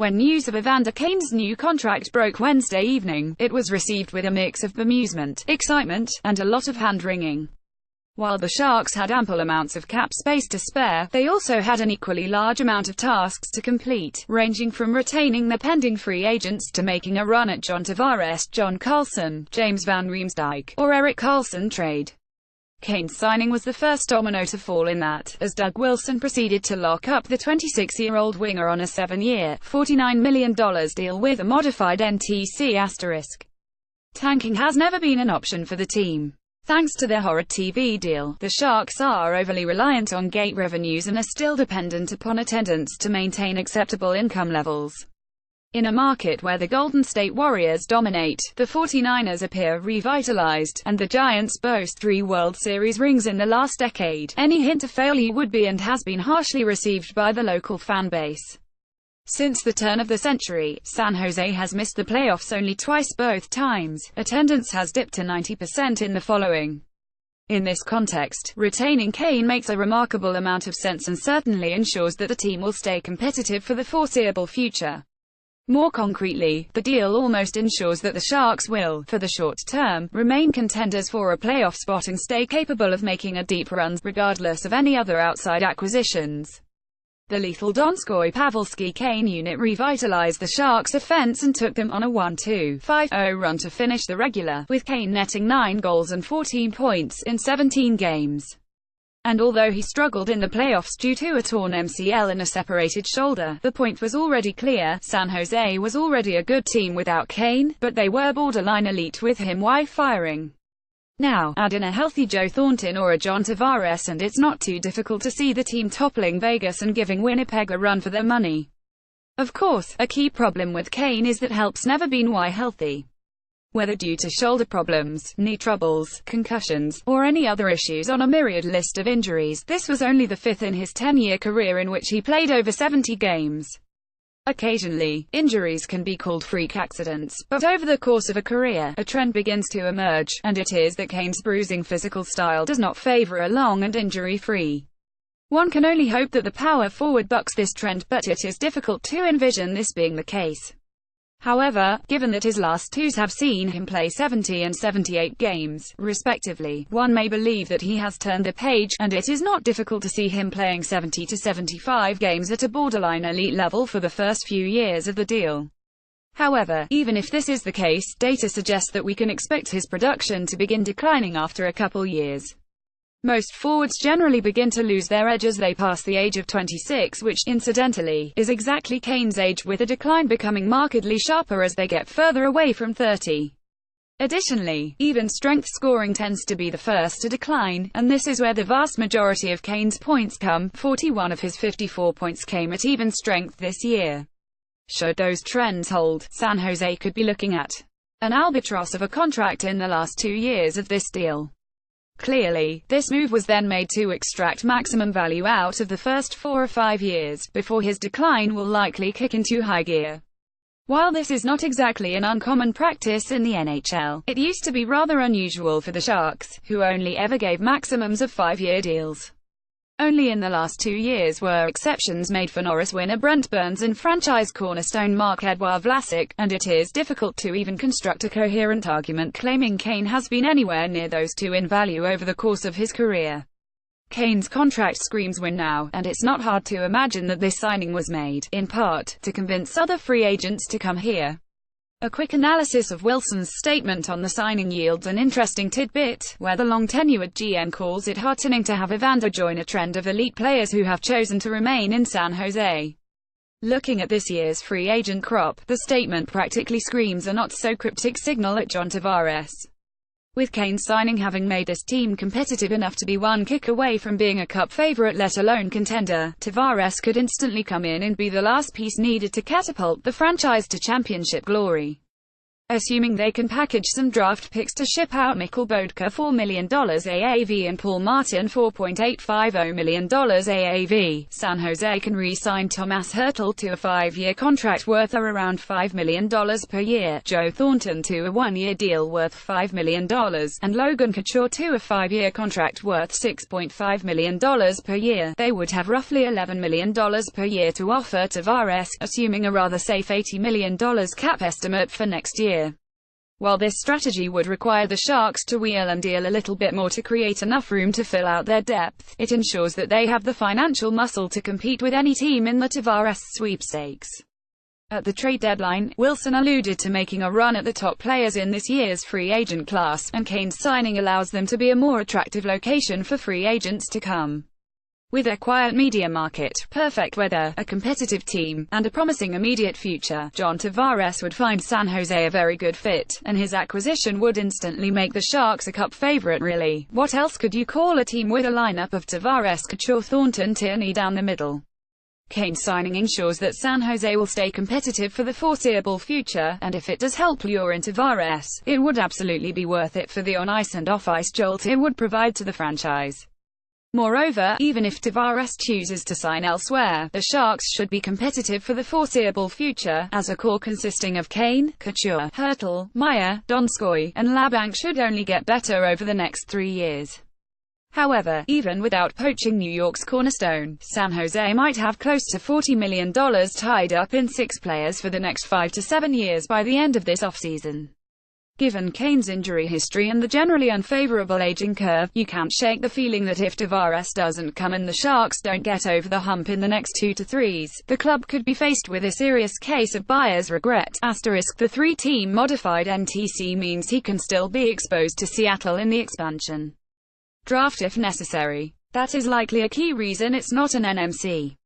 When news of Evander Kane's new contract broke Wednesday evening, it was received with a mix of bemusement, excitement, and a lot of hand-wringing. While the Sharks had ample amounts of cap space to spare, they also had an equally large amount of tasks to complete, ranging from retaining their pending free agents to making a run at John Tavares, John Carlson, James Van Riemsdyk, or Erik Karlsson trade. Kane's signing was the first domino to fall in that, as Doug Wilson proceeded to lock up the 26-year-old winger on a 7-year, $49 million deal with a modified NTC*. Tanking has never been an option for the team. Thanks to their horrid TV deal, the Sharks are overly reliant on gate revenues and are still dependent upon attendance to maintain acceptable income levels. In a market where the Golden State Warriors dominate, the 49ers appear revitalized, and the Giants boast 3 World Series rings in the last decade, any hint of failure would be and has been harshly received by the local fan base. Since the turn of the century, San Jose has missed the playoffs only twice. Both times, attendance has dipped to 90% in the following. In this context, retaining Kane makes a remarkable amount of sense and certainly ensures that the team will stay competitive for the foreseeable future. More concretely, the deal almost ensures that the Sharks will, for the short term, remain contenders for a playoff spot and stay capable of making a deep run, regardless of any other outside acquisitions. The lethal Donskoy Pavelski Kane unit revitalized the Sharks' offense and took them on a 1-2-5-0 run to finish the regular, with Kane netting 9 goals and 14 points in 17 games. And although he struggled in the playoffs due to a torn MCL and a separated shoulder, the point was already clear: San Jose was already a good team without Kane, but they were borderline elite with him while firing. Now, add in a healthy Joe Thornton or a John Tavares and it's not too difficult to see the team toppling Vegas and giving Winnipeg a run for their money. Of course, a key problem with Kane is that help's never been healthy. Whether due to shoulder problems, knee troubles, concussions, or any other issues on a myriad list of injuries, this was only the 5th in his 10-year career in which he played over 70 games. Occasionally, injuries can be called freak accidents, but over the course of a career, a trend begins to emerge, and it is that Kane's bruising physical style does not favor a long and injury-free. One can only hope that the power forward bucks this trend, but it is difficult to envision this being the case. However, given that his last 2s have seen him play 70 and 78 games, respectively, one may believe that he has turned the page, and it is not difficult to see him playing 70 to 75 games at a borderline elite level for the first few years of the deal. However, even if this is the case, data suggests that we can expect his production to begin declining after a couple years. Most forwards generally begin to lose their edge as they pass the age of 26, which, incidentally, is exactly Kane's age, with a decline becoming markedly sharper as they get further away from 30. Additionally, even strength scoring tends to be the first to decline, and this is where the vast majority of Kane's points come. 41 of his 54 points came at even strength this year. Should those trends hold, San Jose could be looking at an albatross of a contract in the last 2 years of this deal. Clearly, this move was then made to extract maximum value out of the first 4 or 5 years, before his decline will likely kick into high gear. While this is not exactly an uncommon practice in the NHL, it used to be rather unusual for the Sharks, who only ever gave maximums of 5-year deals. Only in the last 2 years were exceptions made for Norris winner Brent Burns and franchise cornerstone Marc-Edouard Vlasic, and it is difficult to even construct a coherent argument claiming Kane has been anywhere near those 2 in value over the course of his career. Kane's contract screams win now, and it's not hard to imagine that this signing was made, in part, to convince other free agents to come here. A quick analysis of Wilson's statement on the signing yields an interesting tidbit, where the long-tenured GM calls it heartening to have Evander join a trend of elite players who have chosen to remain in San Jose. Looking at this year's free agent crop, the statement practically screams a not-so-cryptic signal at John Tavares. With Kane's signing having made this team competitive enough to be one kick away from being a cup favorite let alone contender, Tavares could instantly come in and be the last piece needed to catapult the franchise to championship glory. assuming they can package some draft picks to ship out Mikkel Bodka $4 million AAV and Paul Martin $4.850 million AAV. San Jose can re-sign Thomas Hertl to a 5-year contract worth around $5 million per year, Joe Thornton to a 1-year deal worth $5 million, and Logan Couture to a 5-year contract worth $6.5 million per year. They would have roughly $11 million per year to offer Tavares, assuming a rather safe $80 million cap estimate for next year. While this strategy would require the Sharks to wheel and deal a little bit more to create enough room to fill out their depth, it ensures that they have the financial muscle to compete with any team in the Tavares sweepstakes. At the trade deadline, Wilson alluded to making a run at the top players in this year's free agent class, and Kane's signing allows them to be a more attractive location for free agents to come. With a quiet media market, perfect weather, a competitive team, and a promising immediate future, John Tavares would find San Jose a very good fit, and his acquisition would instantly make the Sharks a cup favorite really. What else could you call a team with a lineup of Tavares, Couture, Thornton, Tierney down the middle? Kane's signing ensures that San Jose will stay competitive for the foreseeable future, and if it does help lure in Tavares, it would absolutely be worth it for the on-ice and off-ice jolt it would provide to the franchise. Moreover, even if Tavares chooses to sign elsewhere, the Sharks should be competitive for the foreseeable future, as a core consisting of Kane, Couture, Hertl, Meyer, Donskoy, and Labanc should only get better over the next 3 years. However, even without poaching New York's cornerstone, San Jose might have close to $40 million tied up in 6 players for the next 5 to 7 years by the end of this offseason. Given Kane's injury history and the generally unfavorable aging curve, you can't shake the feeling that if Tavares doesn't come and the Sharks don't get over the hump in the next 2 to 3s, the club could be faced with a serious case of buyer's regret. Asterisk, the 3-team modified NTC means he can still be exposed to Seattle in the expansion draft if necessary. That is likely a key reason it's not an NMC.